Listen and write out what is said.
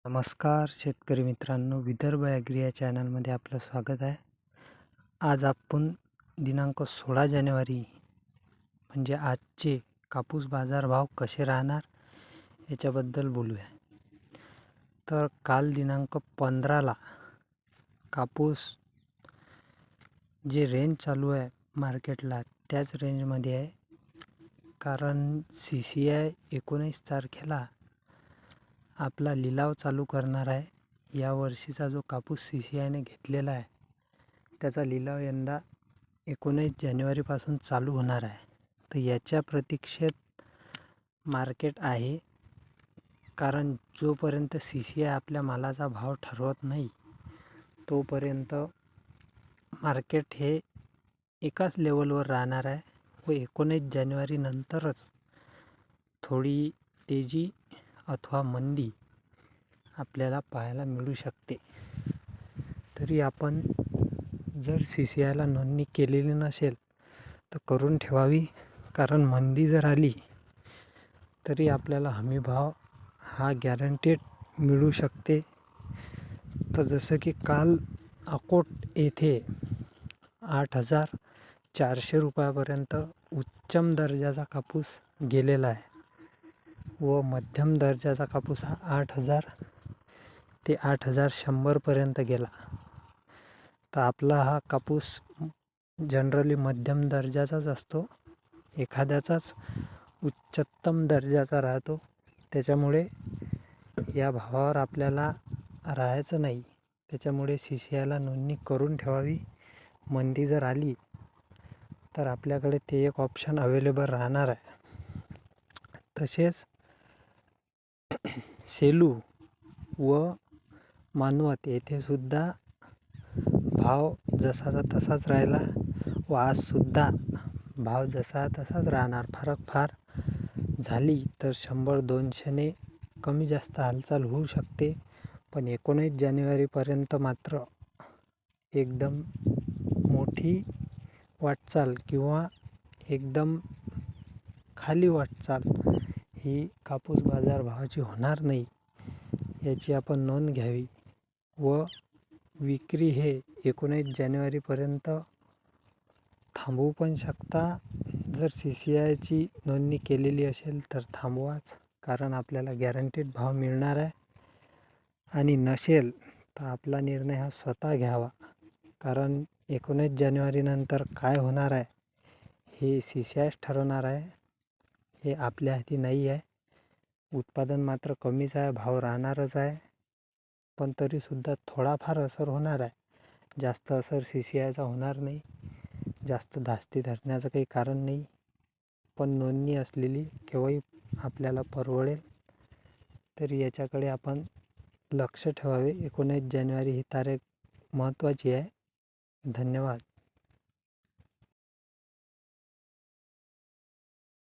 नमस्कार शेतकरी मित्रांनो, विदर्भ ॲग्री या चॅनलमध्ये आपलं स्वागत आहे. आज आपण दिनांक 16 जानेवारी म्हणजे आजचे कापूस बाजारभाव कसे राहणार याच्याबद्दल बोलूया. तर काल दिनांक 15ला कापूस जे रेंज चालू आहे मार्केटला त्याच रेंजमध्ये आहे. कारण CCI 19 तारखेला आपला लिलाव चालू करणार आहे. या वर्षीचा जो कापूस CCIने घेतलेला आहे त्याचा लिलाव यंदा 19 जानेवारीपासून चालू होणार आहे. तर याच्या प्रतीक्षेत मार्केट आहे. कारण जोपर्यंत CCI आपल्या मालाचा भाव ठरवत नाही तोपर्यंत मार्केट हे एकाच लेवलवर राहणार आहे व 19 जानेवारी नंतरच थोडी तेजी अथवा मंदी आपल्याला पाहायला मिळू शकते. तरी आपण जर CCIला नोंदणी केलेली नसेल तर करून ठेवावी. कारण मंदी जर आली तरी आपल्याला हमीभाव हा गॅरंटेड मिळू शकते. तर जसं की काल अकोट येथे 8,400 रुपयापर्यंत उच्चम दर्जाचा कापूस गेलेला आहे व मध्यम दर्जाचा कापूस हा 8,000 ते 8,100पर्यंत गेला. तर आपला हा कापूस जनरली मध्यम दर्जाचाच असतो, एखाद्याचाच उच्चतम दर्जाचा राहतो. त्याच्यामुळे या भावावर आपल्याला राहायचं नाही. त्याच्यामुळे CCIला नोंदणी करून ठेवावी. मंदी जर आली तर आपल्याकडे ते एक ऑप्शन अवेलेबल राहणार आहे. तसेच सेलू व मानवत येथे सुद्धा भाव जसाचा तसाच राहिला व आजसुद्धा भाव जसा तसाच राहणार. फरक फार झाली तर 100-200ने कमी जास्त हालचाल होऊ शकते. पण 19 जानेवारीपर्यंत मात्र एकदम मोठी वाटचाल किंवा एकदम खाली वाटचाल ही कापूस बाजारभावाची होणार नाही याची आपण नोंद घ्यावी. व विक्री हे 19 जानेवारीपर्यंत थांबवू पण शकता. जर CCIची नोंदणी केलेली असेल तर थांबवाच, कारण आपल्याला गॅरंटेड भाव मिळणार आहे. आणि नसेल तर आपला निर्णय हा स्वतः घ्यावा. कारण 19 जानेवारीनंतर काय होणार आहे हे CCIच ठरवणार आहे. हे आपल्या हाती नाही आहे. उत्पादन मात्र कमीच आहे, भाव राहणारच आहे. पण तरीसुद्धा थोडाफार असर होणार आहे. जास्त असर CCIचा होणार नाही. जास्त धास्ती धरण्याचं काही कारण नाही. पण नोंदणी असलेली केव्हाही आपल्याला परवडेल. तरी याच्याकडे आपण लक्ष ठेवावे. 19 जानेवारी ही तारीख महत्त्वाची आहे. धन्यवाद.